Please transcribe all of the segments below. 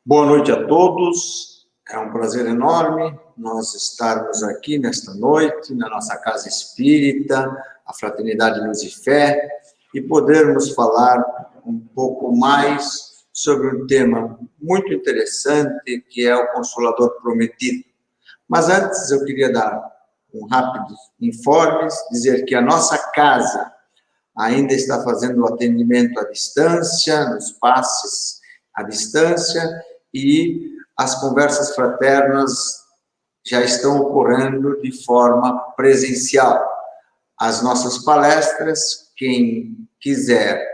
Boa noite a todos, é um prazer enorme nós estarmos aqui nesta noite, na nossa Casa Espírita, a Fraternidade Luz e Fé, e podermos falar um pouco mais sobre um tema muito interessante, que é o Consolador Prometido. Mas antes eu queria dar um rápido informe, dizer que a nossa casa ainda está fazendo o atendimento à distância, nos passes à distância, e as conversas fraternas já estão ocorrendo de forma presencial. As nossas palestras, quem quiser,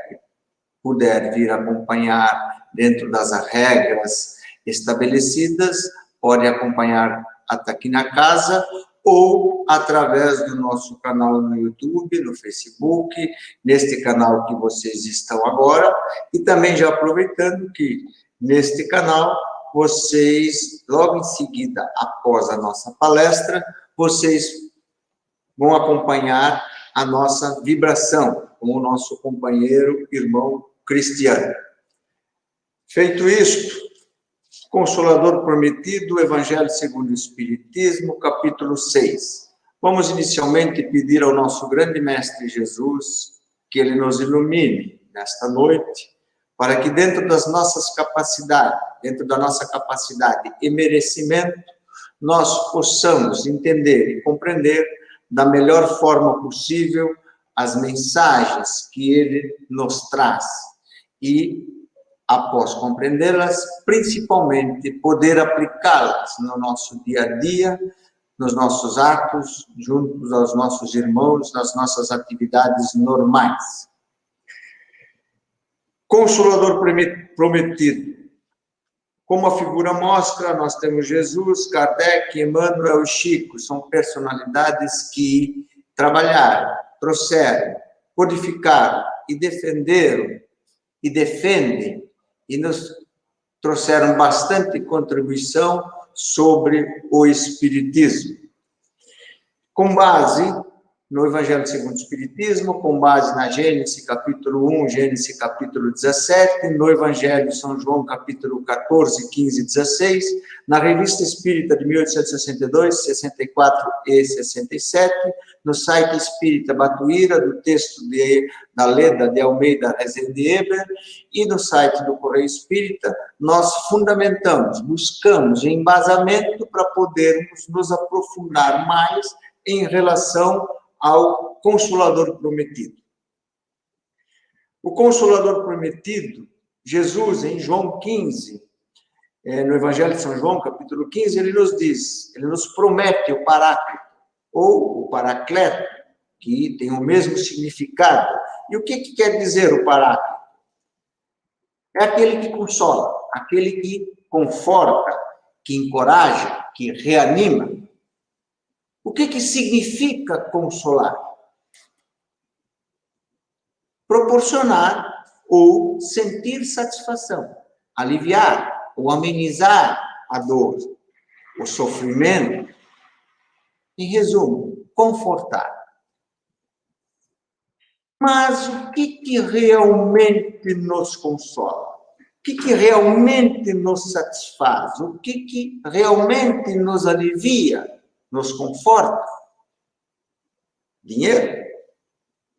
puder vir acompanhar dentro das regras estabelecidas, pode acompanhar até aqui na casa, ou através do nosso canal no YouTube, no Facebook, neste canal que vocês estão agora, e também já aproveitando que neste canal, vocês, logo em seguida, após a nossa palestra, vocês vão acompanhar a nossa vibração com o nosso companheiro, irmão Cristiano. Feito isto, Consolador Prometido, Evangelho segundo o Espiritismo, capítulo 6. Vamos inicialmente pedir ao nosso grande Mestre Jesus que ele nos ilumine nesta noite, para que dentro das nossas capacidades, dentro da nossa capacidade e merecimento, nós possamos entender e compreender da melhor forma possível as mensagens que ele nos traz e, após compreendê-las, principalmente poder aplicá-las no nosso dia a dia, nos nossos atos, juntos aos nossos irmãos, nas nossas atividades normais. Consolador Prometido. Como a figura mostra, nós temos Jesus, Kardec, Emmanuel e Chico. São personalidades que trabalharam, trouxeram, codificaram e defenderam e defendem e nos trouxeram bastante contribuição sobre o Espiritismo. Com base no Evangelho segundo o Espiritismo, com base na Gênesis, capítulo 1, Gênesis, capítulo 17, no Evangelho de São João, capítulo 14, 15 e 16, na Revista Espírita de 1862, 64 e 67, no site Espírita Batuíra, do texto da Leda de Almeida Rezende Eber, e no site do Correio Espírita, nós fundamentamos, buscamos embasamento para podermos nos aprofundar mais em relação ao Consolador Prometido. O Consolador Prometido, Jesus, em João 15, no Evangelho de São João, capítulo 15, ele nos diz, ele nos promete o Paráclito, ou o Paracleto, que tem o mesmo significado. E o que quer dizer o Paráclito? É aquele que consola, aquele que conforta, que encoraja, que reanima. O que significa consolar? Proporcionar ou sentir satisfação, aliviar ou amenizar a dor, o sofrimento. Em resumo, confortar. Mas o que realmente nos consola? O que realmente nos satisfaz? O que realmente nos alivia? Nos conforta? Dinheiro?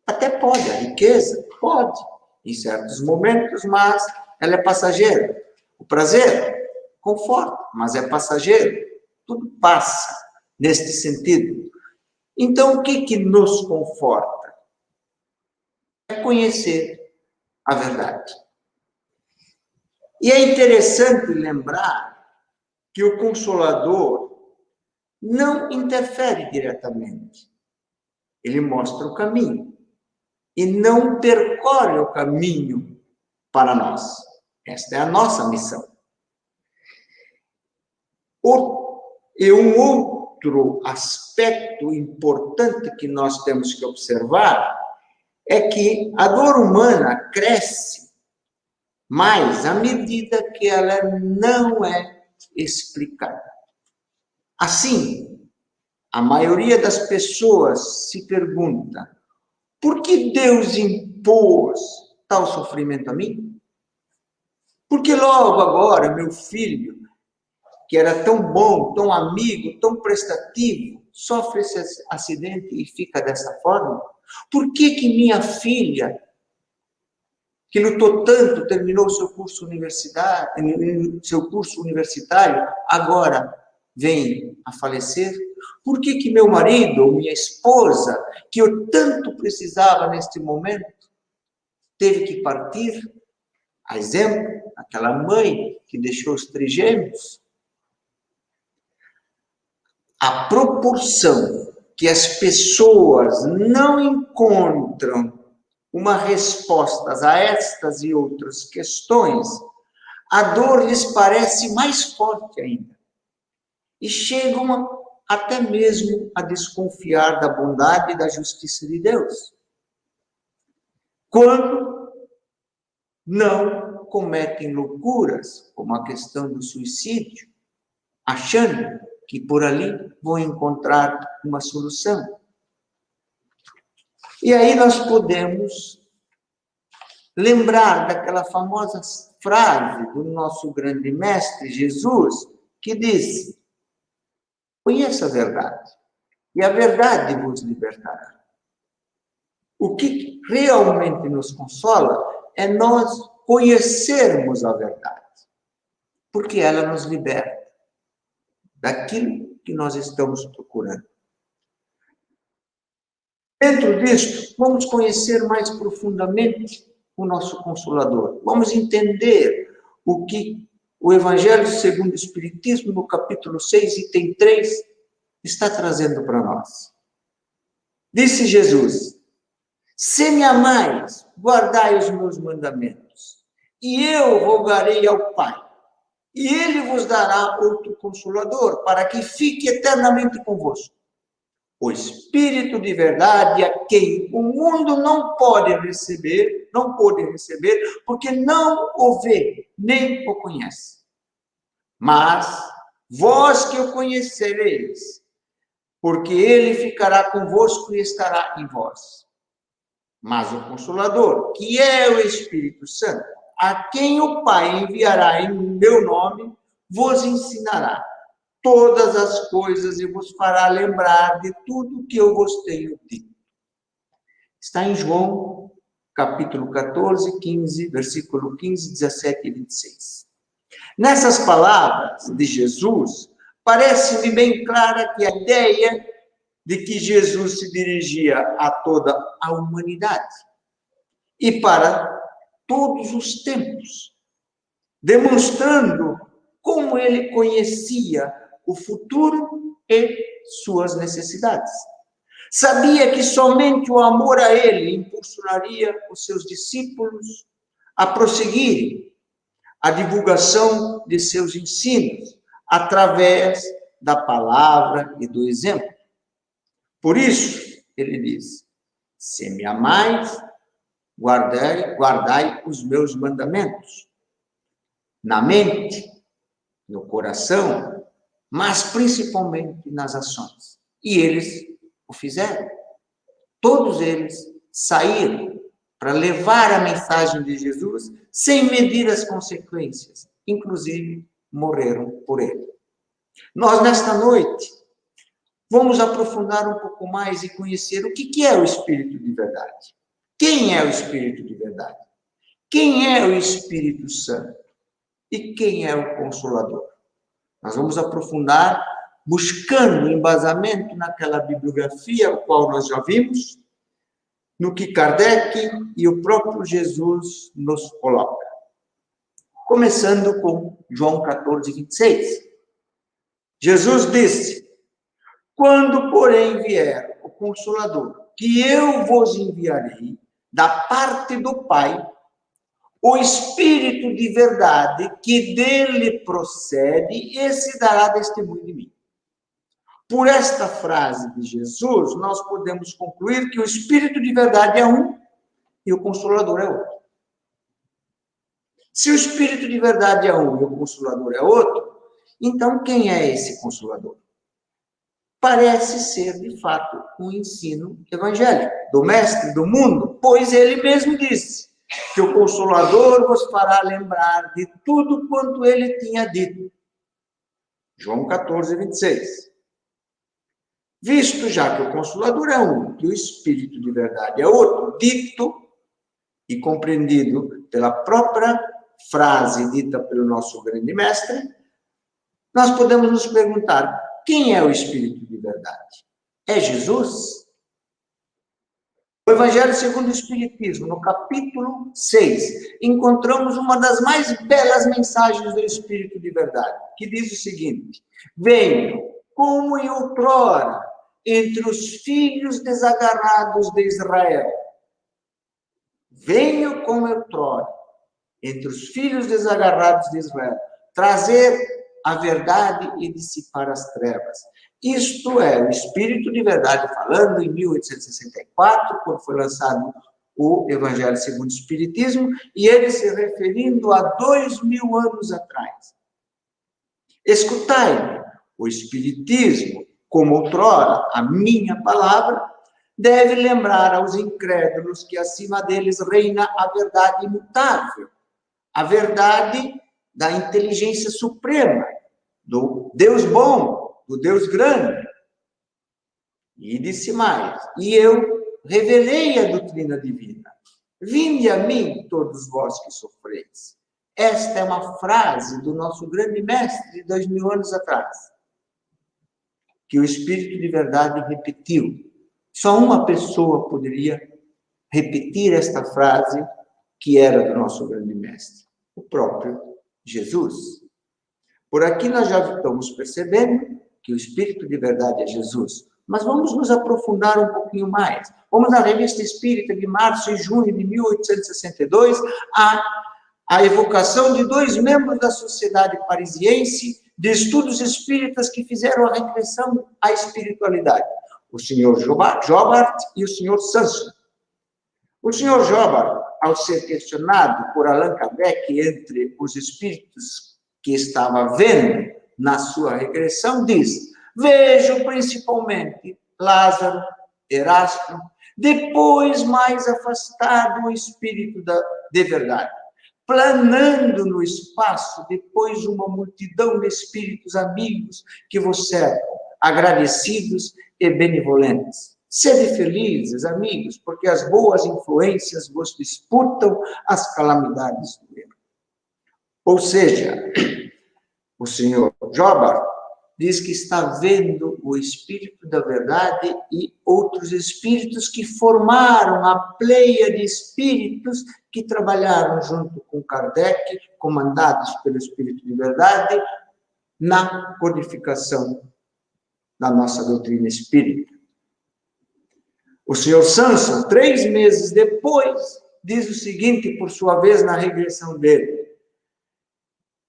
Até pode, a riqueza pode, em certos momentos, mas ela é passageira. O prazer conforta, mas é passageiro. Tudo passa neste sentido. Então, o que nos conforta? É conhecer a verdade. E é interessante lembrar que o Consolador não interfere diretamente. Ele mostra o caminho e não percorre o caminho para nós. Esta é a nossa missão. E um outro aspecto importante que nós temos que observar é que a dor humana cresce mais à medida que ela não é explicada. Assim, a maioria das pessoas se pergunta: por que Deus impôs tal sofrimento a mim? Porque logo agora, meu filho, que era tão bom, tão amigo, tão prestativo, sofre esse acidente e fica dessa forma? Por que minha filha, que lutou tanto, terminou seu curso universitário, agora vem a falecer? Por que meu marido ou minha esposa, que eu tanto precisava neste momento, teve que partir? A exemplo, aquela mãe que deixou os trigêmeos. A proporção que as pessoas não encontram uma resposta a estas e outras questões, a dor lhes parece mais forte ainda. E chegam até mesmo a desconfiar da bondade e da justiça de Deus. Quando não cometem loucuras, como a questão do suicídio, achando que por ali vão encontrar uma solução. E aí nós podemos lembrar daquela famosa frase do nosso grande mestre Jesus, que diz: conheça a verdade, e a verdade vos libertará. O que realmente nos consola é nós conhecermos a verdade, porque ela nos liberta daquilo que nós estamos procurando. Dentro disto, vamos conhecer mais profundamente o nosso Consolador. Vamos entender o que o Evangelho segundo o Espiritismo, no capítulo 6, item 3, está trazendo para nós. Disse Jesus: se me amais, guardai os meus mandamentos, e eu rogarei ao Pai, e ele vos dará outro Consolador, para que fique eternamente convosco. O Espírito de verdade, a quem o mundo não pode receber, porque não o vê, nem o conhece. Mas vós que o conhecereis, porque ele ficará convosco e estará em vós. Mas o Consolador, que é o Espírito Santo, a quem o Pai enviará em meu nome, vos ensinará todas as coisas e vos fará lembrar de tudo que eu vos tenho dito. Está em João, capítulo 14, 15, versículo 15, 17 e 26. Nessas palavras de Jesus, parece-me bem clara que a ideia de que Jesus se dirigia a toda a humanidade e para todos os tempos, demonstrando como ele conhecia o futuro e suas necessidades. Sabia que somente o amor a ele impulsionaria os seus discípulos a prosseguirem a divulgação de seus ensinos através da palavra e do exemplo. Por isso, ele diz: se me amais, guardai os meus mandamentos. Na mente, no coração, mas principalmente nas ações. E eles o fizeram. Todos eles saíram para levar a mensagem de Jesus sem medir as consequências. Inclusive, morreram por ele. Nós, nesta noite, vamos aprofundar um pouco mais e conhecer o que é o Espírito de verdade. Quem é o Espírito de verdade? Quem é o Espírito Santo? E quem é o Consolador? Nós vamos aprofundar buscando embasamento naquela bibliografia, o qual nós já vimos, no que Kardec e o próprio Jesus nos coloca. Começando com João 14, 26. Jesus disse: quando, porém, vier o Consolador, que eu vos enviarei da parte do Pai, o Espírito de verdade que dele procede, esse dará testemunho de mim. Por esta frase de Jesus, nós podemos concluir que o Espírito de verdade é um e o Consolador é outro. Se o Espírito de verdade é um e o Consolador é outro, então quem é esse Consolador? Parece ser, de fato, um ensino evangélico, do mestre do mundo, pois ele mesmo disse: que o Consolador vos fará lembrar de tudo quanto ele tinha dito. João 14, 26. Visto já que o Consolador é um, que o Espírito de verdade é outro, dito e compreendido pela própria frase dita pelo nosso grande mestre, nós podemos nos perguntar, quem é o Espírito de verdade? É Jesus? No Evangelho segundo o Espiritismo, no capítulo 6, encontramos uma das mais belas mensagens do Espírito de verdade, que diz o seguinte: venho, como em outrora, entre os filhos desagarrados de Israel. Venho como outrora, entre os filhos desagarrados de Israel, trazer a verdade e dissipar as trevas. Isto é, o Espírito de Verdade falando em 1864, quando foi lançado o Evangelho segundo o Espiritismo, e ele se referindo a 2000 anos atrás. Escutai-me, o Espiritismo, como outrora a minha palavra, deve lembrar aos incrédulos que acima deles reina a verdade imutável, a verdade da inteligência suprema, do Deus bom, do Deus grande. E disse mais, e eu revelei a doutrina divina. Vinde a mim, todos vós que sofreis. Esta é uma frase do nosso grande mestre de 2000 anos atrás, que o Espírito de Verdade repetiu. Só uma pessoa poderia repetir esta frase que era do nosso grande mestre, o próprio Jesus. Por aqui nós já estamos percebendo que o Espírito de Verdade é Jesus, mas vamos nos aprofundar um pouquinho mais. Vamos na Revista Espírita de março e junho de 1862, a evocação de 2 membros da Sociedade Parisiense de Estudos Espíritas que fizeram a regressão à espiritualidade. O senhor Jobart e o senhor Sanson. O senhor Jobart, ao ser questionado por Allan Kardec entre os espíritos que estava vendo na sua regressão, diz: vejo principalmente Lázaro, Erasto, depois mais afastado o espírito de verdade, planando no espaço, depois uma multidão de espíritos amigos que vos cercam, agradecidos e benevolentes. Sede felizes, amigos, porque as boas influências vos disputam as calamidades do erro. Ou seja, o senhor Jobart diz que está vendo o Espírito da Verdade e outros espíritos que formaram a pleia de espíritos que trabalharam junto com Kardec, comandados pelo Espírito de Verdade, na codificação da nossa doutrina espírita. O senhor Sanson, 3 meses depois, diz o seguinte, por sua vez, na regressão dele.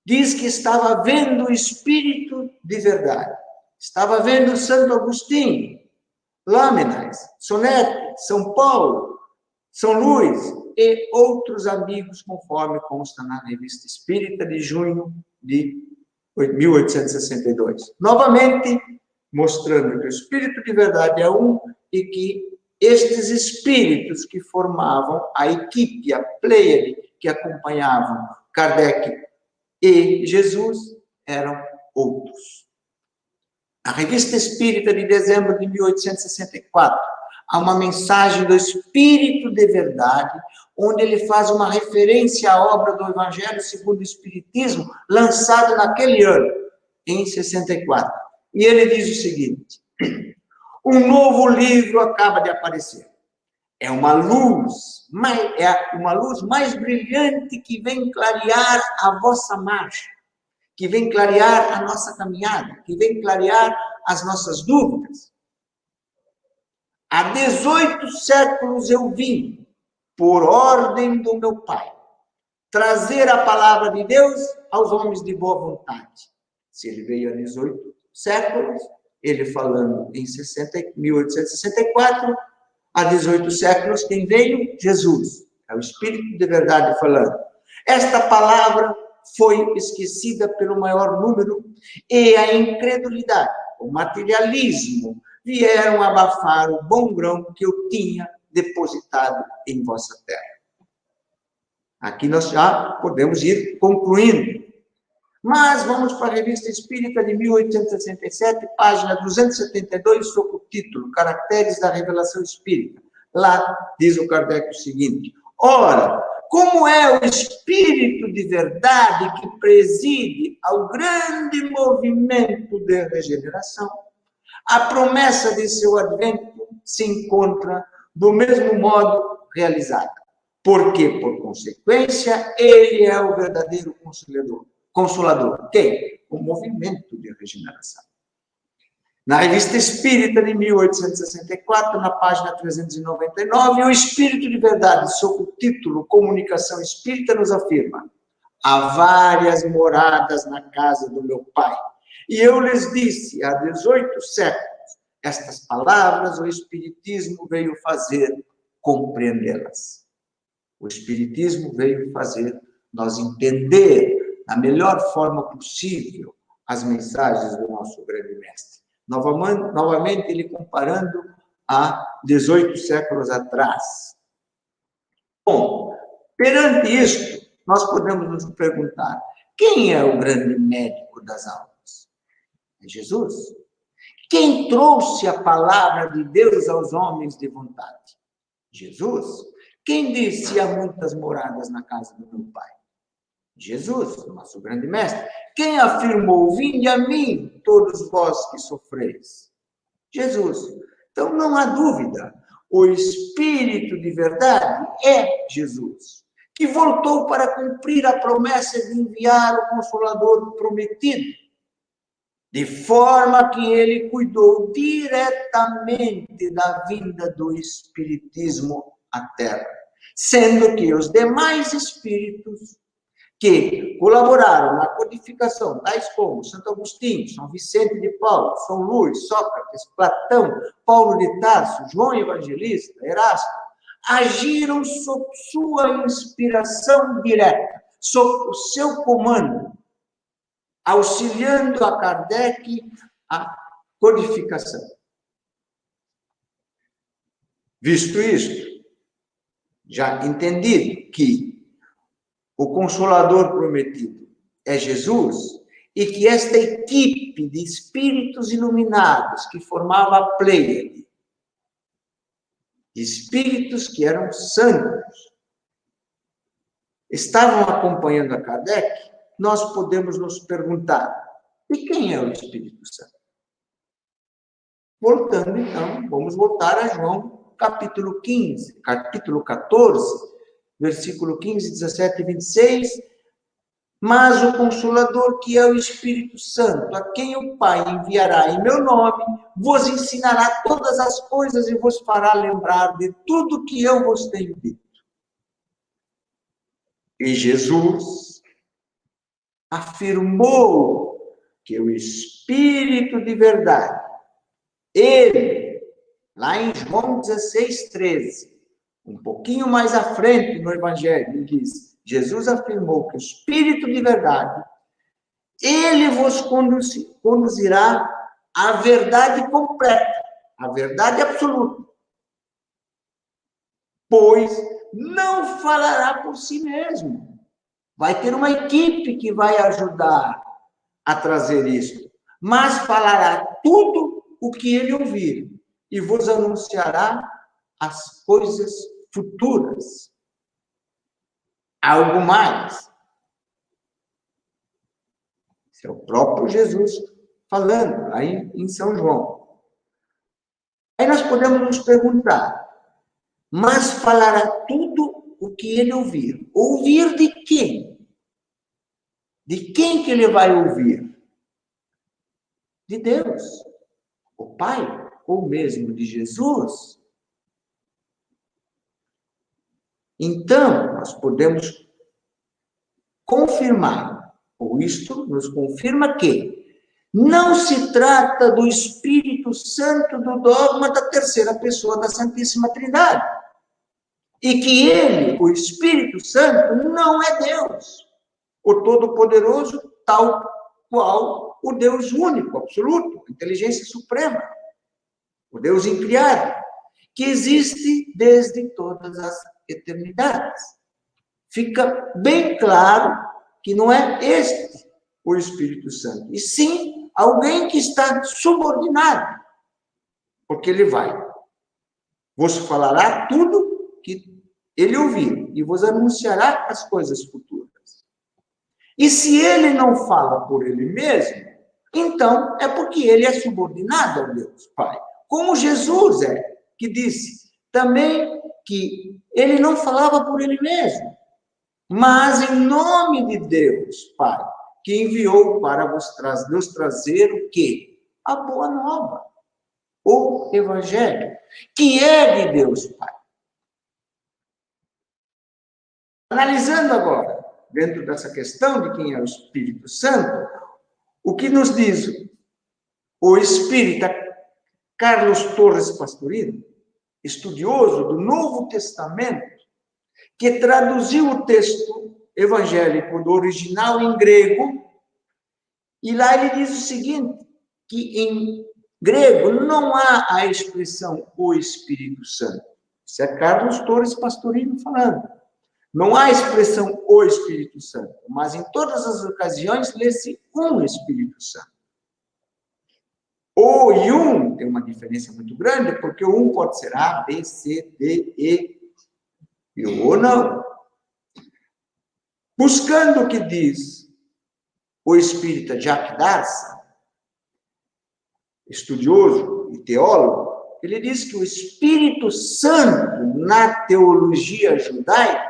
Diz que estava vendo o Espírito de Verdade. Estava vendo Santo Agostinho, Lâminas, Sonete, São Paulo, São Luís e outros amigos, conforme consta na Revista Espírita de junho de 1862. Novamente, mostrando que o Espírito de Verdade é um e que estes espíritos que formavam a equipe, a pleiade que acompanhavam Kardec e Jesus eram outros. A Revista Espírita de dezembro de 1864 há uma mensagem do Espírito de Verdade, onde ele faz uma referência à obra do Evangelho segundo o Espiritismo, lançado naquele ano, em 64. E ele diz o seguinte: um novo livro acaba de aparecer. É uma luz mais brilhante que vem clarear a vossa marcha, que vem clarear a nossa caminhada, que vem clarear as nossas dúvidas. Há 18 séculos eu vim, por ordem do meu Pai, trazer a palavra de Deus aos homens de boa vontade. Se ele veio há 18 séculos, ele falando em 1864, há 18 séculos, quem veio? Jesus. É o Espírito de Verdade falando. Esta palavra foi esquecida pelo maior número e a incredulidade, o materialismo, vieram abafar o bom grão que eu tinha depositado em vossa terra. Aqui nós já podemos ir concluindo. Mas vamos para a Revista Espírita de 1867, página 272, sob o título Caracteres da Revelação Espírita. Lá diz o Kardec o seguinte: ora, como é o Espírito de verdade que preside ao grande movimento de regeneração, a promessa de seu advento se encontra do mesmo modo realizada, porque, por consequência, ele é o verdadeiro Consolador. Quem? O movimento de regeneração. Na Revista Espírita de 1864, na página 399, o Espírito de Verdade, sob o título Comunicação Espírita, nos afirma: há várias moradas na casa do meu Pai, e eu lhes disse há 18 séculos, estas palavras o Espiritismo veio fazer compreendê-las. O Espiritismo veio fazer nós entender da melhor forma possível as mensagens do nosso grande mestre. Novamente, ele comparando a 18 séculos atrás. Bom, perante isto, nós podemos nos perguntar: quem é o grande médico das almas? É Jesus. Quem trouxe a palavra de Deus aos homens de vontade? Jesus. Quem disse: há muitas moradas na casa do meu Pai? Jesus, nosso grande mestre. Quem afirmou: vinde a mim, todos vós que sofreis? Jesus. Então, não há dúvida, o Espírito de verdade é Jesus, que voltou para cumprir a promessa de enviar o Consolador prometido, de forma que ele cuidou diretamente da vinda do Espiritismo à Terra, sendo que os demais espíritos que colaboraram na codificação, tais como Santo Agostinho, São Vicente de Paulo, São Luís, Sócrates, Platão, Paulo de Tarso, João Evangelista, Erasto, agiram sob sua inspiração direta, sob o seu comando, auxiliando a Kardec a codificação. Visto isto, já entendido que o Consolador prometido é Jesus, e que esta equipe de espíritos iluminados que formava a Pleiade, espíritos que eram santos, estavam acompanhando a Kardec, nós podemos nos perguntar: e quem é o Espírito Santo? Voltando, então, vamos voltar a João, capítulo 15, capítulo 14, versículo 15, 17 e 26, mas o Consolador, que é o Espírito Santo, a quem o Pai enviará em meu nome, vos ensinará todas as coisas e vos fará lembrar de tudo que eu vos tenho dito. E Jesus afirmou que o Espírito de verdade, ele, lá em João 16, 13, um pouquinho mais à frente no Evangelho, ele diz: Jesus afirmou que o Espírito de verdade, ele vos conduzirá à verdade completa, à verdade absoluta, pois não falará por si mesmo. Vai ter uma equipe que vai ajudar a trazer isso, mas falará tudo o que ele ouvir e vos anunciará as coisas futuras. Algo mais. Esse é o próprio Jesus falando aí em São João. Aí nós podemos nos perguntar: mas falará tudo o que ele ouvir? Ouvir de quem? De quem que ele vai ouvir? De Deus, o Pai, ou mesmo de Jesus? Então, nós podemos confirmar, ou isto nos confirma que não se trata do Espírito Santo do dogma da terceira pessoa da Santíssima Trindade, e que ele, o Espírito Santo, não é Deus, o Todo-Poderoso, tal qual o Deus único, absoluto, a inteligência suprema, o Deus incriado, que existe desde todas as eternidades. fica bem claro que não é este o Espírito Santo, e sim alguém que está subordinado, porque ele vos falará tudo que ele ouvir e vos anunciará as coisas futuras. E se ele não fala por ele mesmo, então é porque ele é subordinado ao Deus Pai. Como Jesus que disse também que ele não falava por ele mesmo, mas em nome de Deus Pai, que enviou para nos trazer o quê? A boa nova, o Evangelho, que é de Deus Pai. Analisando agora, dentro dessa questão de quem é o Espírito Santo, o que nos diz o espírita Carlos Torres Pastorino, estudioso do Novo Testamento, que traduziu o texto evangélico do original em grego, e lá ele diz o seguinte, que em grego não há a expressão o Espírito Santo. Isso é Carlos Torres Pastorino falando. Não há a expressão o Espírito Santo, mas em todas as ocasiões lê-se um Espírito Santo. O e um tem uma diferença muito grande, porque o um pode ser A, B, C, D, E, e o não. Buscando o que diz o espírita Jacques Darcy, estudioso e teólogo, ele diz que o Espírito Santo, na teologia judaica,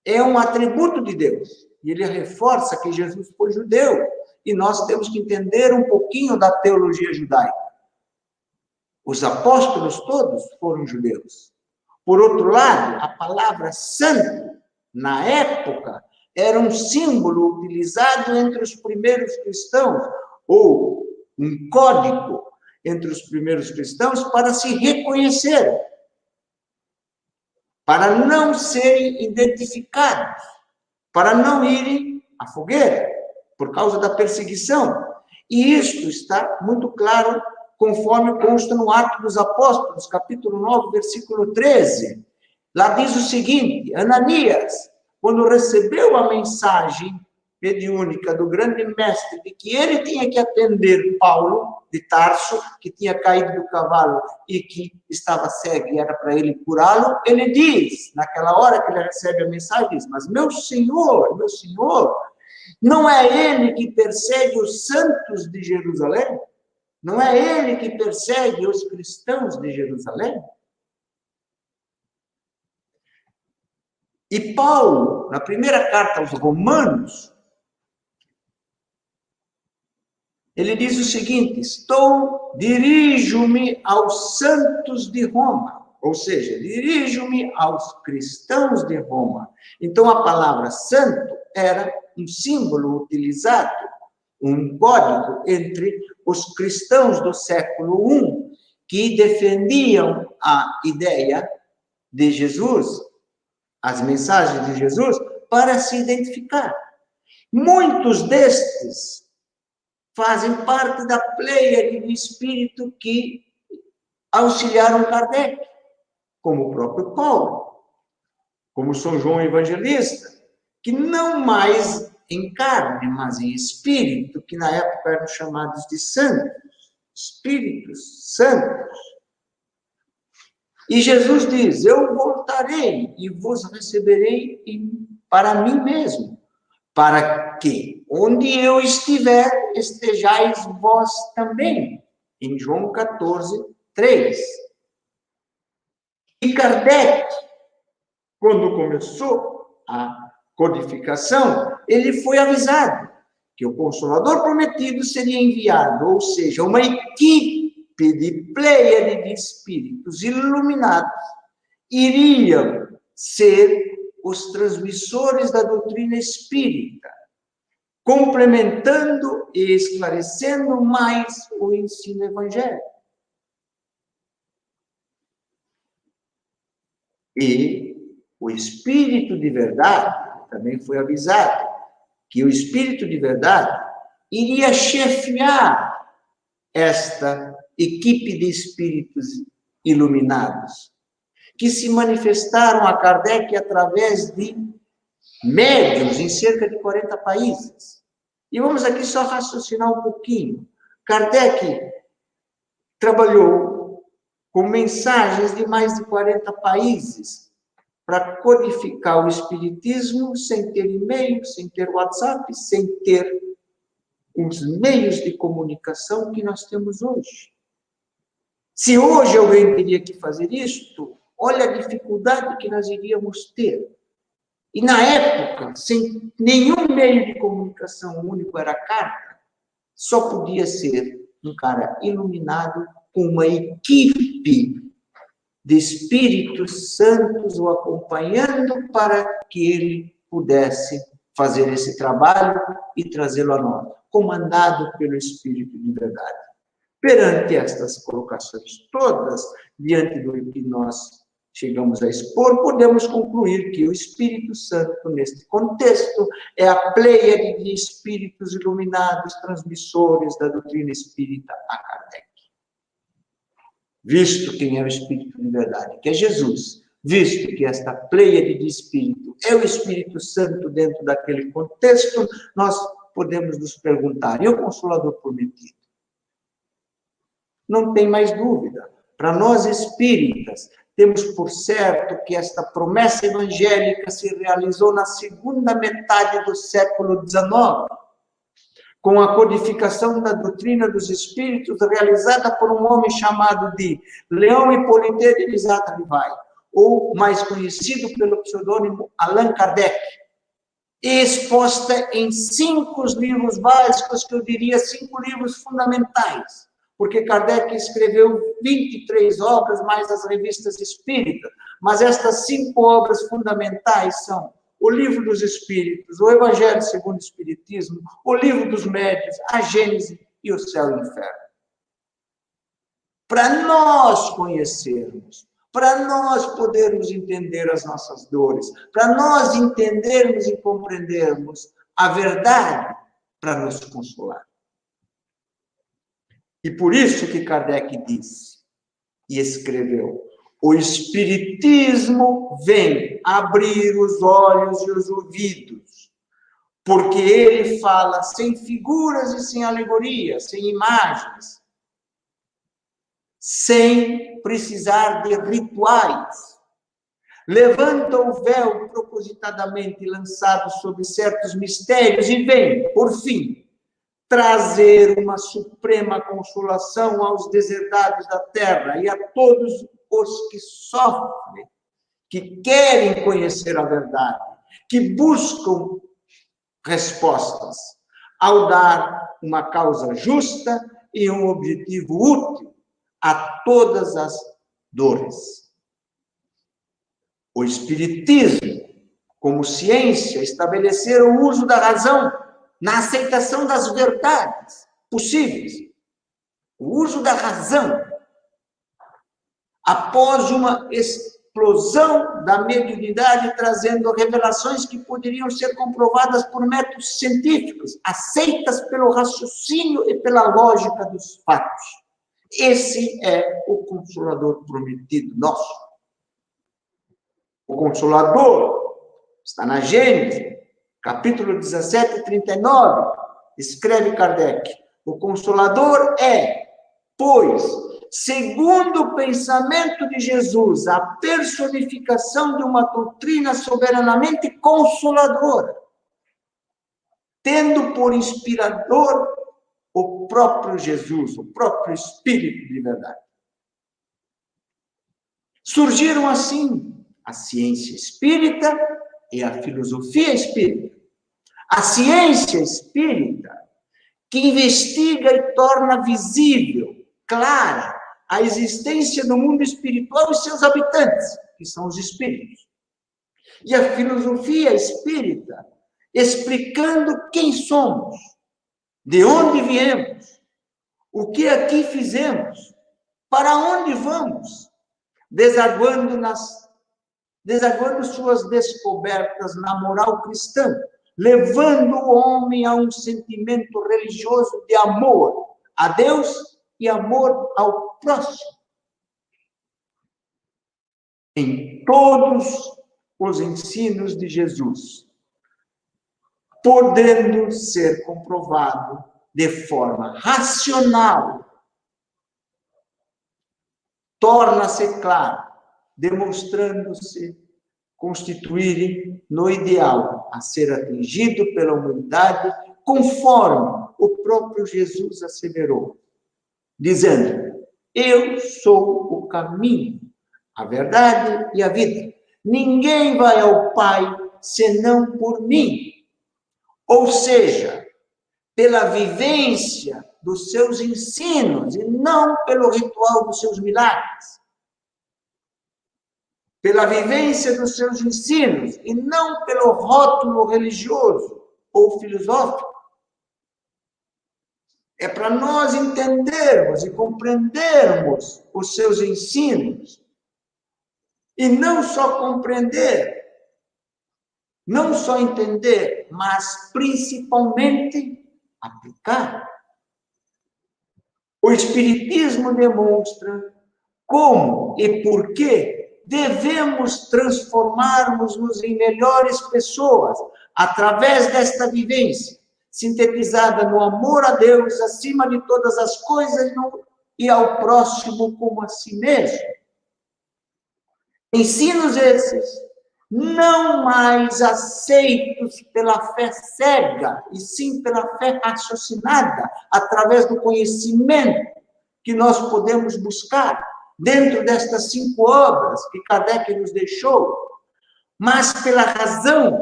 é um atributo de Deus. E ele reforça que Jesus foi judeu. E nós temos que entender um pouquinho da teologia judaica. Os apóstolos todos foram judeus. Por outro lado, a palavra santo, na época, era um símbolo utilizado entre os primeiros cristãos, ou um código entre os primeiros cristãos para se reconhecerem, para não serem identificados, para não irem à fogueira, por causa da perseguição. E isto está muito claro, conforme consta no Atos dos Apóstolos, capítulo 9, versículo 13. Lá diz o seguinte: Ananias, quando recebeu a mensagem mediúnica do grande mestre de que ele tinha que atender Paulo de Tarso, que tinha caído do cavalo e que estava cego e era para ele curá-lo, ele diz, naquela hora que ele recebe a mensagem, diz: mas meu senhor, não é ele que persegue os santos de Jerusalém? Não é ele que persegue os cristãos de Jerusalém? E Paulo, na primeira carta aos Romanos, ele diz o seguinte: dirijo-me aos santos de Roma, ou seja, dirijo-me aos cristãos de Roma. Então, a palavra santo era um símbolo utilizado, um código entre os cristãos do século I, que defendiam a ideia de Jesus, as mensagens de Jesus, para se identificar. Muitos destes fazem parte da pleiade de espírito que auxiliaram Kardec, como o próprio Paulo, como São João Evangelista, que não mais em carne, mas em espírito, que na época eram chamados de santos, espíritos santos. E Jesus diz: eu voltarei e vos receberei para mim mesmo, para que, onde eu estiver, estejais vós também. Em João 14, 3. E Kardec, quando começou a codificação, ele foi avisado que o Consolador prometido seria enviado, ou seja, uma equipe de pleiade de espíritos iluminados iriam ser os transmissores da doutrina espírita, complementando e esclarecendo mais o ensino evangélico. E o Espírito de verdade também foi avisado que o Espírito de verdade iria chefiar esta equipe de espíritos iluminados, que se manifestaram a Kardec através de médiuns em cerca de 40 países. E vamos aqui só raciocinar um pouquinho. Kardec trabalhou com mensagens de mais de 40 países para codificar o espiritismo sem ter e-mail, sem ter WhatsApp, sem ter os meios de comunicação que nós temos hoje. Se hoje alguém teria que fazer isto, olha a dificuldade que nós iríamos ter. E na época, sem nenhum meio de comunicação, o único era a carta, só podia ser um cara iluminado com uma equipe de espíritos santos o acompanhando para que ele pudesse fazer esse trabalho e trazê-lo a nós, comandado pelo Espírito de verdade. Perante estas colocações todas, diante do que nós chegamos a expor, podemos concluir que o Espírito Santo, neste contexto, é a pleiade de espíritos iluminados, transmissores da doutrina espírita a Kardec. Visto quem é o Espírito de verdade, que é Jesus, visto que esta pleiade de espírito é o Espírito Santo dentro daquele contexto, nós podemos nos perguntar, e o Consolador prometido? Não tem mais dúvida. Para nós espíritas, temos por certo que esta promessa evangélica se realizou na segunda metade do século XIX, com a codificação da doutrina dos espíritos realizada por um homem chamado de Leão Hippolyte de Lizard-Rivay, ou mais conhecido pelo pseudônimo Allan Kardec, e exposta em 5 livros básicos, que eu diria 5 livros fundamentais, porque Kardec escreveu 23 obras, mais as revistas espíritas, mas estas 5 obras fundamentais são o Livro dos Espíritos, o Evangelho segundo o Espiritismo, o Livro dos Médiuns, a Gênese e o Céu e o Inferno. Para nós conhecermos, para nós podermos entender as nossas dores, para nós entendermos e compreendermos a verdade para nos consolar. E por isso que Kardec disse e escreveu: o Espiritismo vem abrir os olhos e os ouvidos, porque ele fala sem figuras e sem alegorias, sem imagens, sem precisar de rituais. Levanta o véu propositadamente lançado sobre certos mistérios e vem, por fim, trazer uma suprema consolação aos deserdados da terra e a todos os que sofrem, que querem conhecer a verdade, que buscam respostas, ao dar uma causa justa e um objetivo útil a todas as dores. O Espiritismo, como ciência, estabeleceram o uso da razão na aceitação das verdades possíveis. O uso da razão, após uma explosão da mediunidade, trazendo revelações que poderiam ser comprovadas por métodos científicos, aceitas pelo raciocínio e pela lógica dos fatos. Esse é o Consolador prometido nosso. O Consolador está na Gênese, capítulo 17, 39, escreve Kardec: o Consolador é, pois, segundo o pensamento de Jesus, a personificação de uma doutrina soberanamente consoladora, tendo por inspirador o próprio Jesus, o próprio Espírito de verdade. Surgiram assim a ciência espírita e a filosofia espírita. A ciência espírita, que investiga e torna visível, clara, a existência do mundo espiritual e seus habitantes, que são os espíritos. E a filosofia espírita, explicando quem somos, de onde viemos, o que aqui fizemos, para onde vamos, desaguando suas descobertas na moral cristã, levando o homem a um sentimento religioso de amor a Deus e amor ao próximo. Em todos os ensinos de Jesus, podendo ser comprovado de forma racional, torna-se claro, demonstrando-se constituírem no ideal a ser atingido pela humanidade, conforme o próprio Jesus asseverou, dizendo: eu sou o caminho, a verdade e a vida. Ninguém vai ao Pai senão por mim. Ou seja, pela vivência dos seus ensinos e não pelo ritual dos seus milagres. Pela vivência dos seus ensinos e não pelo rótulo religioso ou filosófico. É para nós entendermos e compreendermos os seus ensinos e não só compreender, não só entender, mas principalmente aplicar. O Espiritismo demonstra como e por que devemos transformarmos-nos em melhores pessoas através desta vivência, sintetizada no amor a Deus acima de todas as coisas e ao próximo como a si mesmo. Ensinos esses não mais aceitos pela fé cega, e sim pela fé raciocinada, através do conhecimento que nós podemos buscar dentro destas 5 obras que Kardec nos deixou, mas pela razão,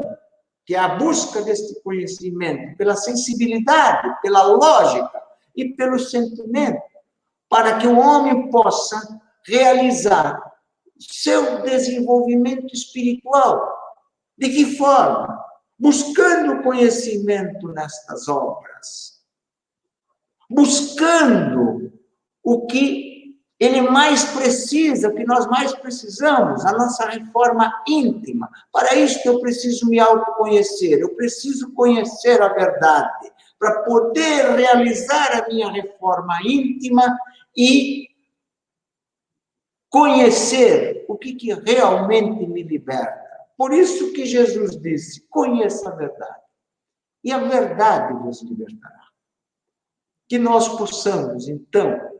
que é a busca deste conhecimento, pela sensibilidade, pela lógica e pelo sentimento, para que o homem possa realizar seu desenvolvimento espiritual. De que forma? Buscando conhecimento nestas obras. Buscando o que ele mais precisa, o que nós mais precisamos, a nossa reforma íntima. Para isso eu preciso me autoconhecer, eu preciso conhecer a verdade, para poder realizar a minha reforma íntima e conhecer o que realmente me liberta. Por isso que Jesus disse: conheça a verdade, e a verdade vos libertará. Que nós possamos, então,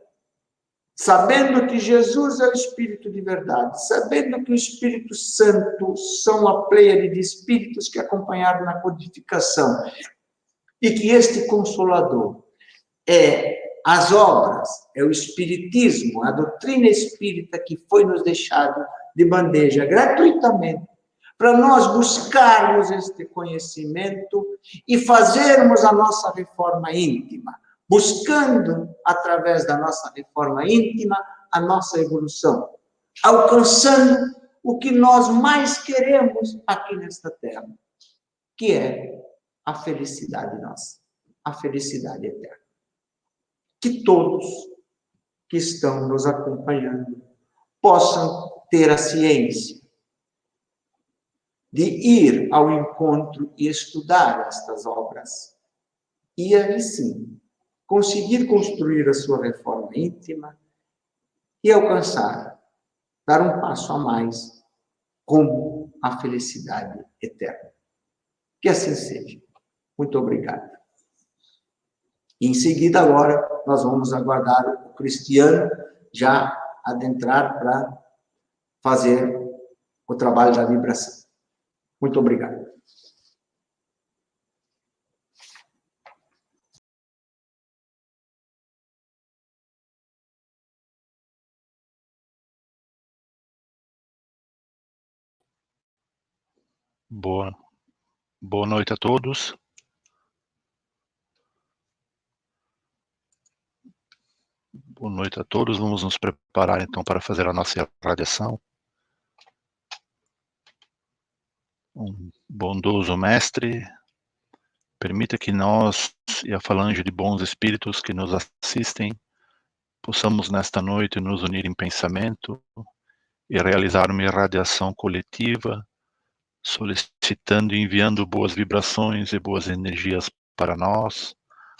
sabendo que Jesus é o Espírito de verdade, sabendo que o Espírito Santo são a pleiade de espíritos que acompanharam na codificação, e que este Consolador é as obras, é o Espiritismo, a doutrina espírita que foi nos deixado de bandeja gratuitamente, para nós buscarmos este conhecimento e fazermos a nossa reforma íntima, buscando, através da nossa reforma íntima, a nossa evolução, alcançando o que nós mais queremos aqui nesta terra, que é a felicidade nossa, a felicidade eterna. Que todos que estão nos acompanhando possam ter a ciência de ir ao encontro e estudar estas obras. E aí sim, conseguir construir a sua reforma íntima e alcançar, dar um passo a mais rumo à felicidade eterna. Que assim seja. Muito obrigado. Em seguida, agora, nós vamos aguardar o Cristiano já adentrar para fazer o trabalho da vibração. Muito obrigado. Boa noite a todos. Boa noite a todos. Vamos nos preparar, então, para fazer a nossa radiação. Um bondoso mestre, permita que nós e a falange de bons espíritos que nos assistem possamos, nesta noite, nos unir em pensamento e realizar uma irradiação coletiva, solicitando e enviando boas vibrações e boas energias para nós,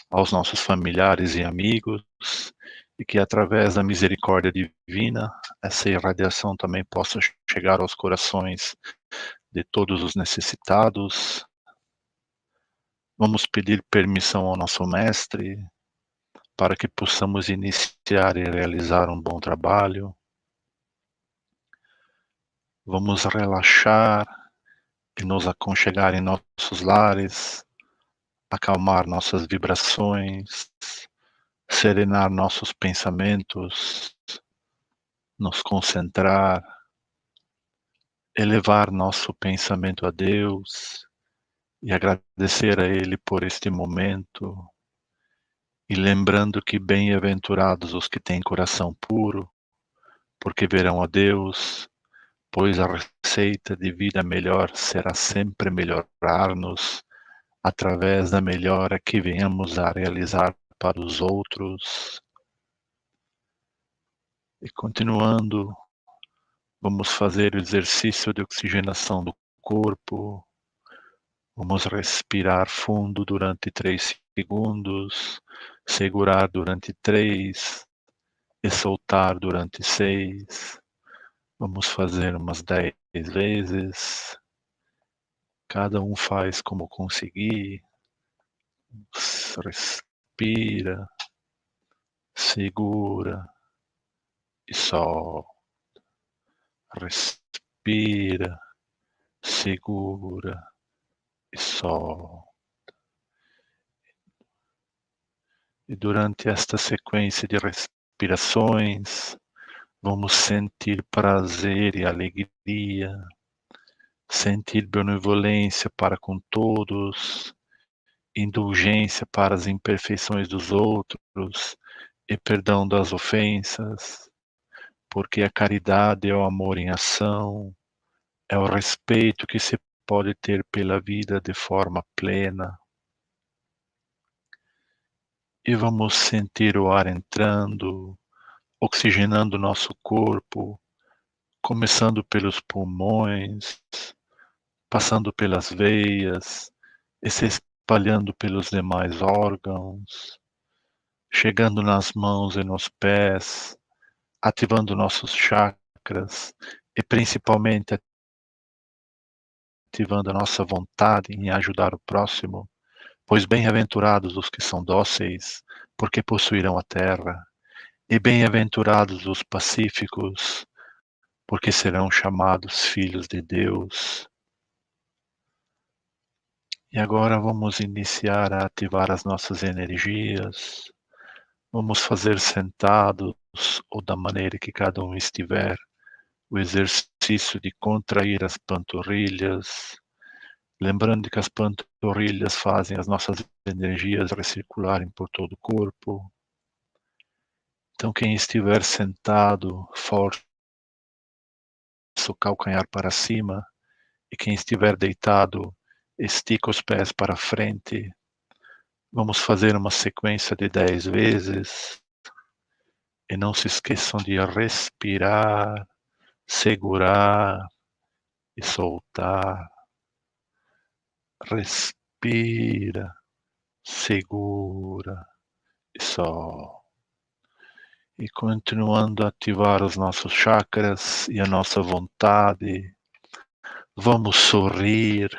aos nossos familiares e amigos, e que através da misericórdia divina, essa irradiação também possa chegar aos corações de todos os necessitados, Vamos pedir permissão ao nosso mestre para que possamos iniciar e realizar um bom trabalho. Vamos relaxar e nos aconchegar em nossos lares, acalmar nossas vibrações, serenar nossos pensamentos, nos concentrar, elevar nosso pensamento a Deus e agradecer a Ele por este momento, e lembrando que bem-aventurados os que têm coração puro, porque verão a Deus, pois a receita de vida melhor será sempre melhorar-nos através da melhora que venhamos a realizar para os outros. E continuando, vamos fazer o exercício de oxigenação do corpo. Vamos respirar fundo durante 3 segundos, segurar durante 3 e soltar durante 6. Vamos fazer umas 10 vezes. Cada um faz como conseguir. Respira, segura e solta. Respira, segura e solta. E durante esta sequência de respirações, vamos sentir prazer e alegria, sentir benevolência para com todos, indulgência para as imperfeições dos outros e perdão das ofensas, porque a caridade é o amor em ação, é o respeito que se pode ter pela vida de forma plena. E vamos sentir o ar entrando, oxigenando nosso corpo, começando pelos pulmões, passando pelas veias e se espalhando pelos demais órgãos, chegando nas mãos e nos pés, ativando nossos chakras e principalmente ativando a nossa vontade em ajudar o próximo, pois bem-aventurados os que são dóceis, porque possuirão a terra, e bem-aventurados os pacíficos, porque serão chamados filhos de Deus. E agora vamos iniciar a ativar as nossas energias. Vamos fazer sentados ou da maneira que cada um estiver, o exercício de contrair as panturrilhas, lembrando que as panturrilhas fazem as nossas energias recircularem por todo o corpo. Então, quem estiver sentado, força o calcanhar para cima, e quem estiver deitado, estica os pés para frente. Vamos fazer uma sequência de 10 vezes. E não se esqueçam de respirar, segurar e soltar. Respira, segura e solta. E continuando a ativar os nossos chakras e a nossa vontade, vamos sorrir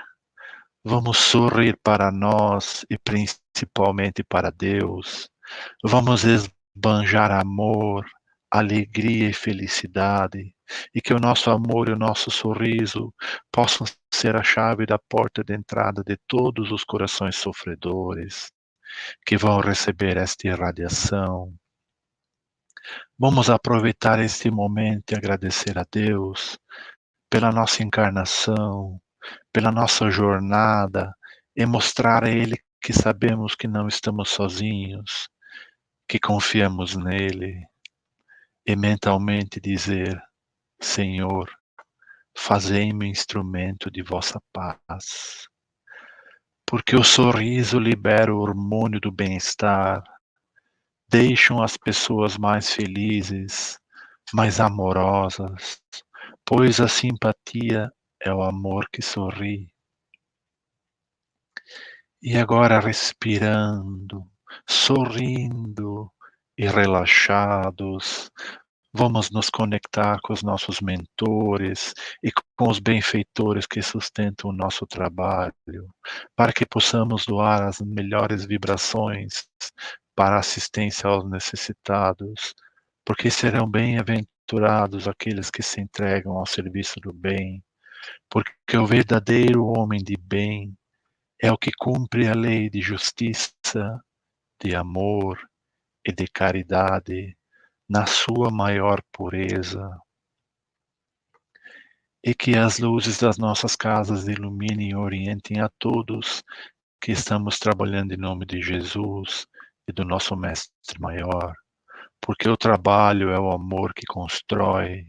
para nós e principalmente para Deus. Vamos esbanjar amor, alegria e felicidade, e que o nosso amor e o nosso sorriso possam ser a chave da porta de entrada de todos os corações sofredores que vão receber esta irradiação. Vamos aproveitar este momento e agradecer a Deus pela nossa encarnação, pela nossa jornada, e mostrar a Ele que sabemos que não estamos sozinhos, que confiamos nele, e mentalmente dizer: Senhor, fazei-me instrumento de vossa paz. Porque o sorriso libera o hormônio do bem-estar, deixam as pessoas mais felizes, mais amorosas, pois a simpatia é o amor que sorri. E agora respirando, sorrindo e relaxados, Vamos nos conectar com os nossos mentores e com os benfeitores que sustentam o nosso trabalho, para que possamos doar as melhores vibrações para a assistência aos necessitados, porque serão bem-aventurados aqueles que se entregam ao serviço do bem, porque o verdadeiro homem de bem é o que cumpre a lei de justiça, de amor e de caridade na sua maior pureza. E que as luzes das nossas casas iluminem e orientem a todos que estamos trabalhando em nome de Jesus e do nosso Mestre Maior, porque o trabalho é o amor que constrói.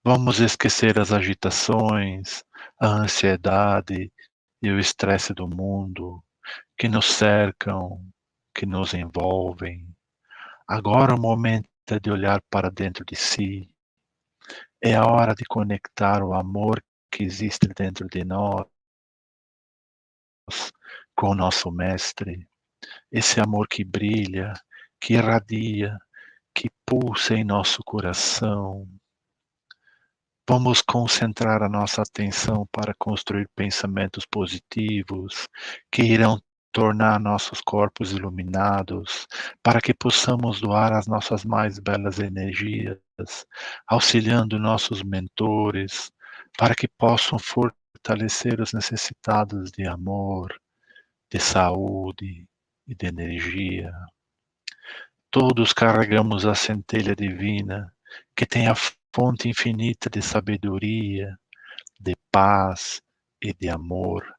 Vamos esquecer as agitações, a ansiedade e o estresse do mundo que nos cercam, que nos envolvem. Agora o momento é de olhar para dentro de si. É a hora de conectar o amor que existe dentro de nós com o nosso Mestre. Esse amor que brilha, que irradia, que pulsa em nosso coração. Vamos concentrar a nossa atenção para construir pensamentos positivos que irão tornar nossos corpos iluminados, para que possamos doar as nossas mais belas energias, auxiliando nossos mentores, para que possam fortalecer os necessitados de amor, de saúde e de energia. Todos carregamos a centelha divina, que tem a fonte infinita de sabedoria, de paz e de amor.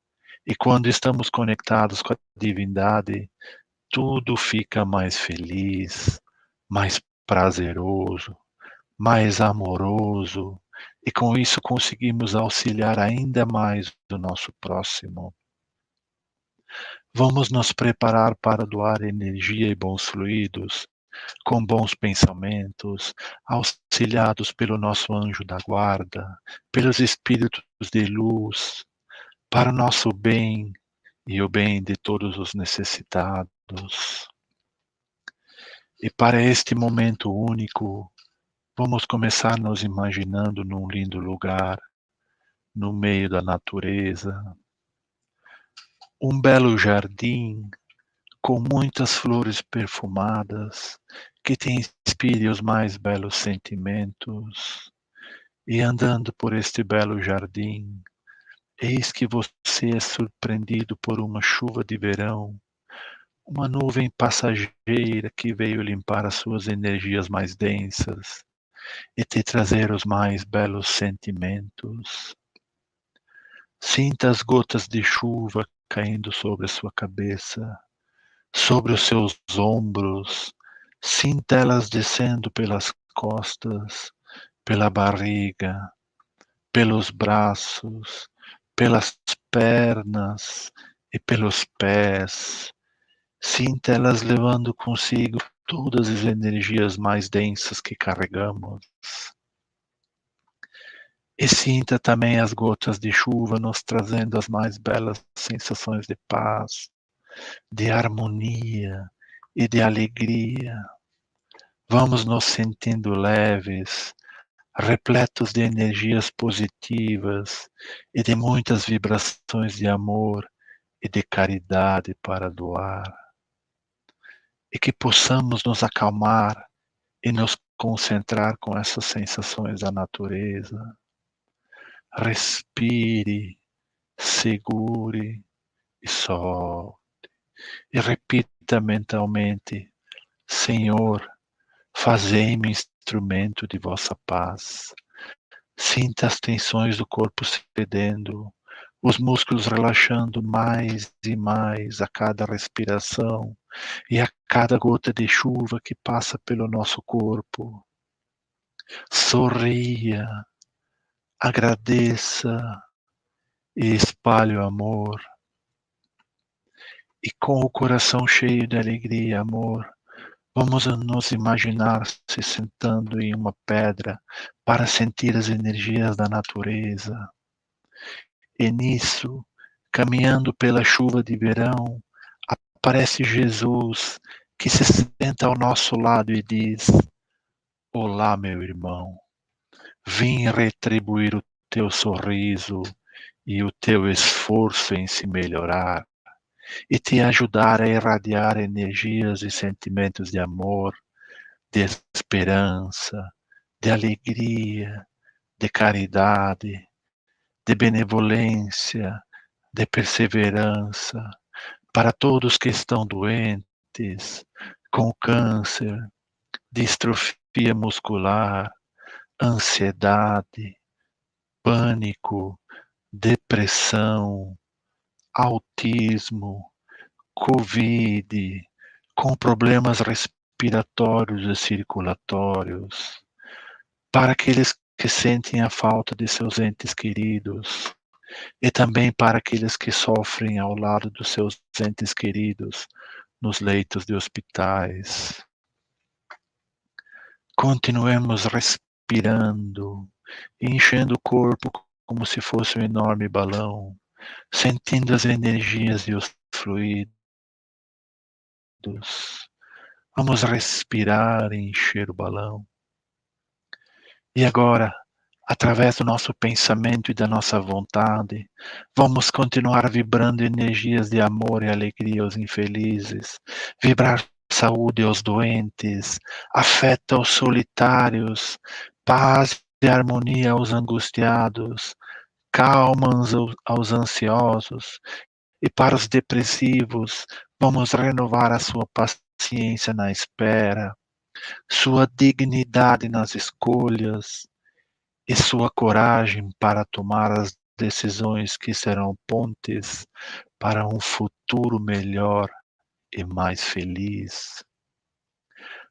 E quando estamos conectados com a divindade, tudo fica mais feliz, mais prazeroso, mais amoroso, e com isso conseguimos auxiliar ainda mais o nosso próximo. Vamos nos preparar para doar energia e bons fluidos, com bons pensamentos, auxiliados pelo nosso anjo da guarda, pelos espíritos de luz, para o nosso bem e o bem de todos os necessitados. E para este momento único, vamos começar nos imaginando num lindo lugar, no meio da natureza, um belo jardim com muitas flores perfumadas, que te inspire os mais belos sentimentos. E andando por este belo jardim, eis que você é surpreendido por uma chuva de verão, uma nuvem passageira que veio limpar as suas energias mais densas e te trazer os mais belos sentimentos. Sinta as gotas de chuva caindo sobre a sua cabeça, sobre os seus ombros, sinta elas descendo pelas costas, pela barriga, pelos braços, pelas pernas e pelos pés. Sinta elas levando consigo todas as energias mais densas que carregamos. E sinta também as gotas de chuva nos trazendo as mais belas sensações de paz, de harmonia e de alegria. Vamos nos sentindo leves, repletos de energias positivas e de muitas vibrações de amor e de caridade para doar. E que possamos nos acalmar e nos concentrar com essas sensações da natureza. Respire, segure e solte. E repita mentalmente: Senhor, fazei-me instrumento de vossa paz. Sinta as tensões do corpo cedendo, os músculos relaxando mais e mais a cada respiração e a cada gota de chuva que passa pelo nosso corpo. Sorria, agradeça e espalhe o amor. E com o coração cheio de alegria e amor, vamos nos imaginar se sentando em uma pedra para sentir as energias da natureza. E nisso, caminhando pela chuva de verão, aparece Jesus, que se senta ao nosso lado e diz: Olá, meu irmão. Vim retribuir o teu sorriso e o teu esforço em se melhorar e te ajudar a irradiar energias e sentimentos de amor, de esperança, de alegria, de caridade, de benevolência, de perseverança para todos que estão doentes, com câncer, distrofia muscular, ansiedade, pânico, depressão, autismo, Covid, com problemas respiratórios e circulatórios, para aqueles que sentem a falta de seus entes queridos, e também para aqueles que sofrem ao lado dos seus entes queridos nos leitos de hospitais. Continuemos respirando, enchendo o corpo como se fosse um enorme balão, sentindo as energias e os fluidos. Vamos respirar e encher o balão. E agora, através do nosso pensamento e da nossa vontade, vamos continuar vibrando energias de amor e alegria aos infelizes, vibrar saúde aos doentes, afeto aos solitários, paz e harmonia aos angustiados, calma aos ansiosos, e para os depressivos, vamos renovar a sua paciência na espera, sua dignidade nas escolhas e sua coragem para tomar as decisões que serão pontes para um futuro melhor e mais feliz.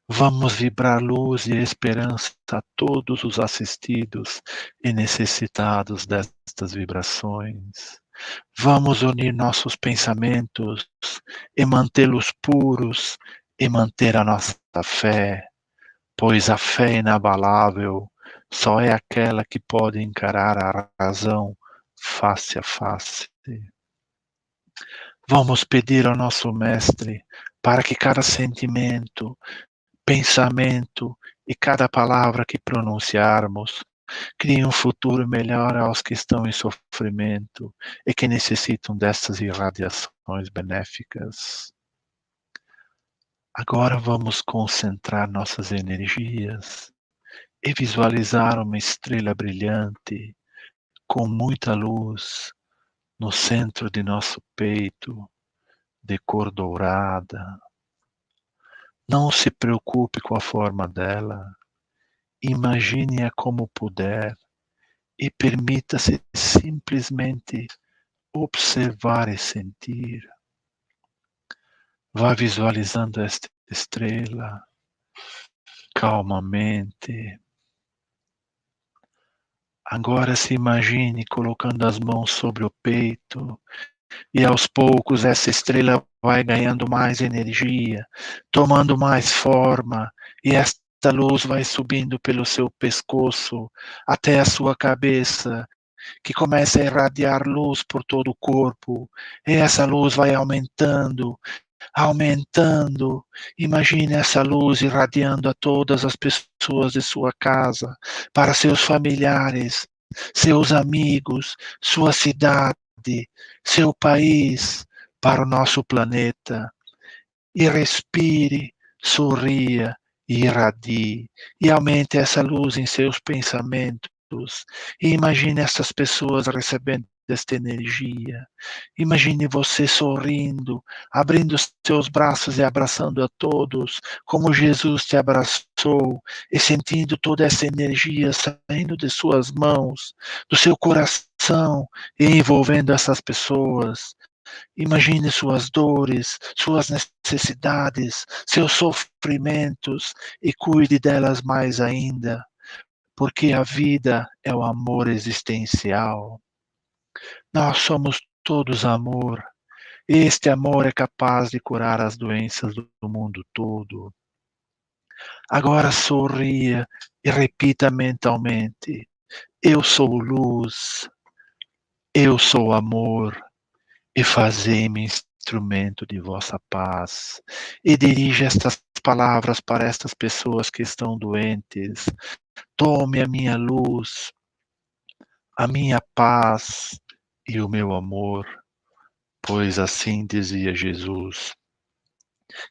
Vamos vibrar luz e esperança a todos os assistidos e necessitados destas vibrações. Vamos unir nossos pensamentos e mantê-los puros e manter a nossa fé, pois a fé inabalável só é aquela que pode encarar a razão face a face. Vamos pedir ao nosso Mestre para que cada sentimento, pensamento e cada palavra que pronunciarmos crie um futuro melhor aos que estão em sofrimento e que necessitam dessas irradiações benéficas. Agora vamos concentrar nossas energias e visualizar uma estrela brilhante com muita luz no centro de nosso peito, de cor dourada. Não se preocupe com a forma dela, imagine-a como puder e permita-se simplesmente observar e sentir. Vá visualizando esta estrela calmamente. Agora se imagine colocando as mãos sobre o peito e aos poucos essa estrela vai ganhando mais energia, tomando mais forma e esta luz vai subindo pelo seu pescoço até a sua cabeça, que começa a irradiar luz por todo o corpo, e essa luz vai aumentando, aumentando. Imagine essa luz irradiando a todas as pessoas de sua casa, para seus familiares, seus amigos, sua cidade, seu país, para o nosso planeta. E respire, sorria e irradie, e aumente essa luz em seus pensamentos. E imagine essas pessoas recebendo esta energia. Imagine você sorrindo, abrindo seus braços e abraçando a todos, como Jesus te abraçou, e sentindo toda essa energia saindo de suas mãos, do seu coração, e envolvendo essas pessoas. Imagine suas dores, suas necessidades, seus sofrimentos e cuide delas mais ainda, porque a vida é o amor existencial. Nós somos todos amor. Este amor é capaz de curar as doenças do mundo todo. Agora sorria e repita mentalmente: eu sou luz, eu sou amor, e fazei-me instrumento de vossa paz e dirige estas palavras para estas pessoas que estão doentes. Tome a minha luz, a minha paz e o meu amor, pois assim dizia Jesus.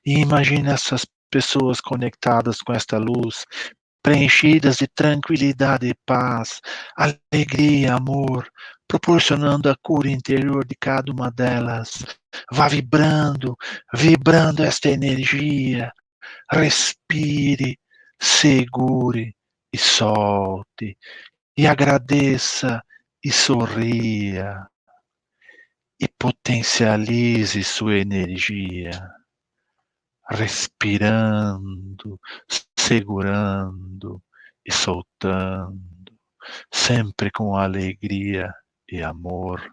E imagine essas pessoas conectadas com esta luz, preenchidas de tranquilidade e paz, alegria, amor, proporcionando a cura interior de cada uma delas. Vá vibrando, vibrando esta energia. Respire, segure e solte. E agradeça e sorria. E potencialize sua energia. Respirando, segurando e soltando, sempre com alegria e amor.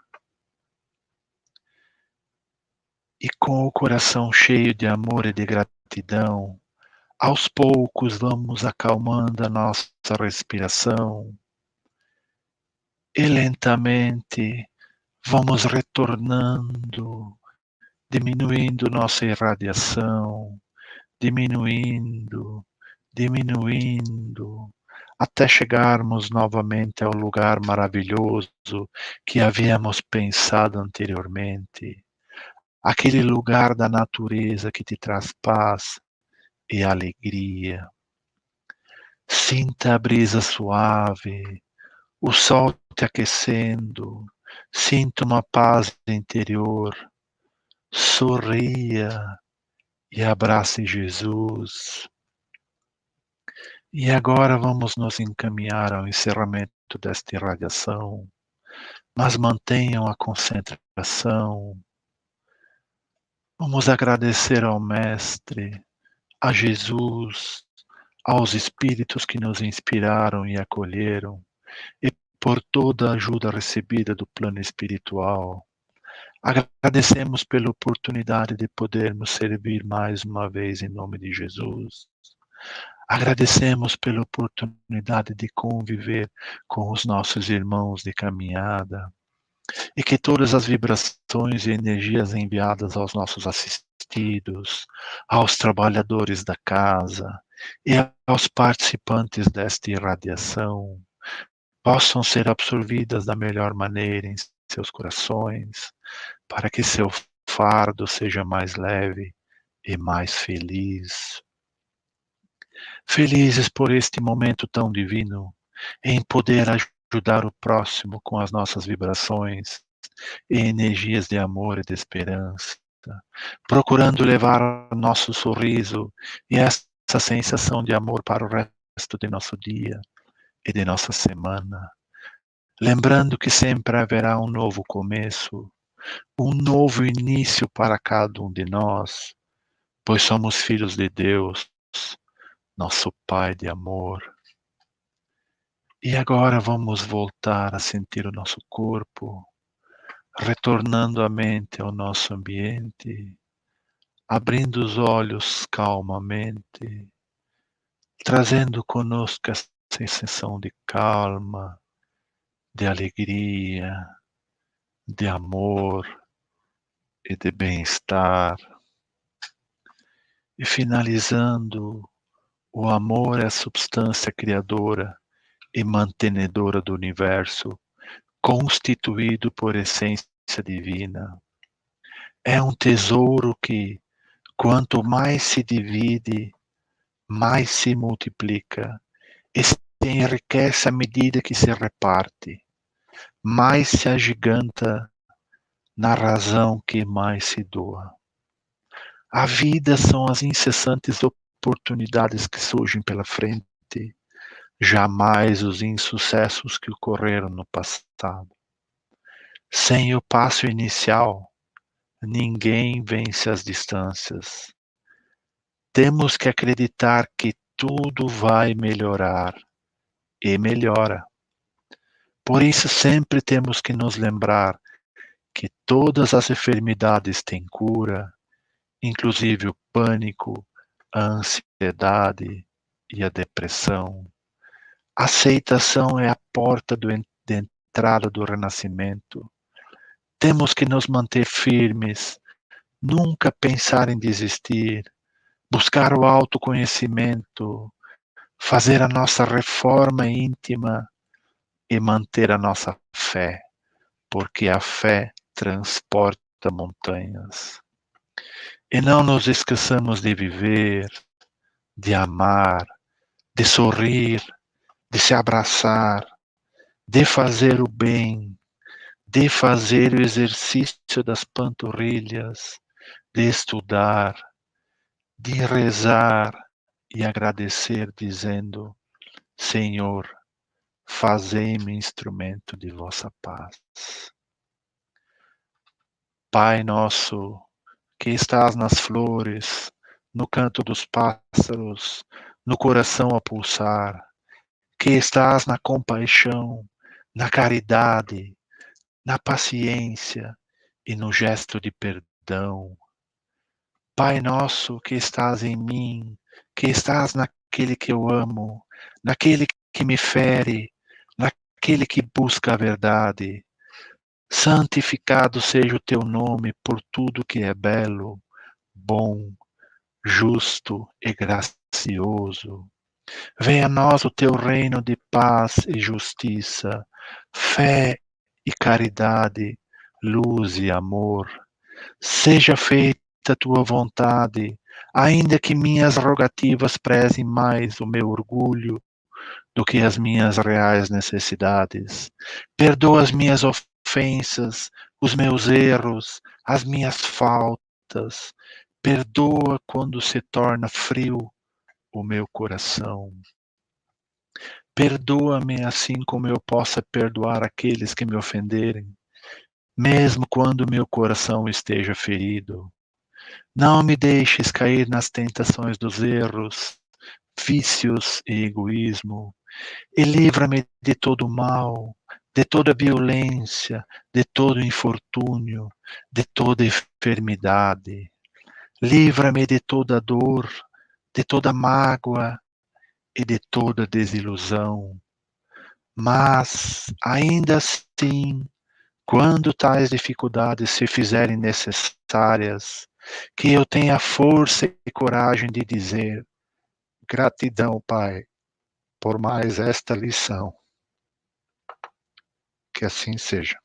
E com o coração cheio de amor e de gratidão, aos poucos vamos acalmando a nossa respiração e lentamente vamos retornando, diminuindo nossa irradiação, diminuindo, até chegarmos novamente ao lugar maravilhoso que havíamos pensado anteriormente, aquele lugar da natureza que te traz paz e alegria. Sinta a brisa suave, o sol te aquecendo, sinta uma paz interior, sorria e abrace Jesus. E agora vamos nos encaminhar ao encerramento desta irradiação, mas mantenham a concentração. Vamos agradecer ao Mestre, a Jesus, aos Espíritos que nos inspiraram e acolheram, e por toda a ajuda recebida do plano espiritual. Agradecemos pela oportunidade de podermos servir mais uma vez em nome de Jesus. Agradecemos pela oportunidade de conviver com os nossos irmãos de caminhada e que todas as vibrações e energias enviadas aos nossos assistidos, aos trabalhadores da casa e aos participantes desta irradiação possam ser absorvidas da melhor maneira em seus corações, para que seu fardo seja mais leve e mais feliz. Felizes por este momento tão divino, em poder ajudar o próximo com as nossas vibrações e energias de amor e de esperança, procurando levar nosso sorriso e essa sensação de amor para o resto de nosso dia e de nossa semana, lembrando que sempre haverá um novo começo, um novo início para cada um de nós, pois somos filhos de Deus, nosso Pai de amor. E agora vamos voltar a sentir o nosso corpo, retornando a mente ao nosso ambiente, abrindo os olhos calmamente, trazendo conosco essa sensação de calma, de alegria, de amor e de bem-estar. E finalizando, o amor é a substância criadora e mantenedora do universo, constituído por essência divina. É um tesouro que, quanto mais se divide, mais se multiplica e se enriquece à medida que se reparte, mais se agiganta na razão que mais se doa. A vida são as incessantes oportunidades que surgem pela frente, jamais os insucessos que ocorreram no passado. Sem o passo inicial, ninguém vence as distâncias. Temos que acreditar que tudo vai melhorar, e melhora. Por isso sempre temos que nos lembrar que todas as enfermidades têm cura, inclusive o pânico, a ansiedade e a depressão. A aceitação é a porta de entrada do renascimento. Temos que nos manter firmes, nunca pensar em desistir, buscar o autoconhecimento, fazer a nossa reforma íntima e manter a nossa fé, porque a fé transporta montanhas. E não nos esqueçamos de viver, de amar, de sorrir, de se abraçar, de fazer o bem, de fazer o exercício das panturrilhas, de estudar, de rezar e agradecer, dizendo: Senhor, fazei-me instrumento de vossa paz. Pai nosso, que estás nas flores, no canto dos pássaros, no coração a pulsar, que estás na compaixão, na caridade, na paciência e no gesto de perdão. Pai nosso que estás em mim, que estás naquele que eu amo, naquele que me fere, naquele que busca a verdade. Santificado seja o teu nome por tudo que é belo, bom, justo e gracioso. Venha a nós o teu reino de paz e justiça, fé e caridade, luz e amor. Seja feita a tua vontade, ainda que minhas rogativas prezem mais o meu orgulho do que as minhas reais necessidades. Perdoa as minhas ofensas, os meus erros, as minhas faltas. Perdoa quando se torna frio o meu coração. Perdoa-me assim como eu possa perdoar aqueles que me ofenderem, mesmo quando meu coração esteja ferido. Não me deixes cair nas tentações dos erros, vícios e egoísmo, e livra-me de todo mal, de toda violência, de todo infortúnio, de toda enfermidade. Livra-me de toda dor, de toda mágoa e de toda desilusão. Mas, ainda assim, quando tais dificuldades se fizerem necessárias, que eu tenha força e coragem de dizer: gratidão, Pai, por mais esta lição. Que assim seja.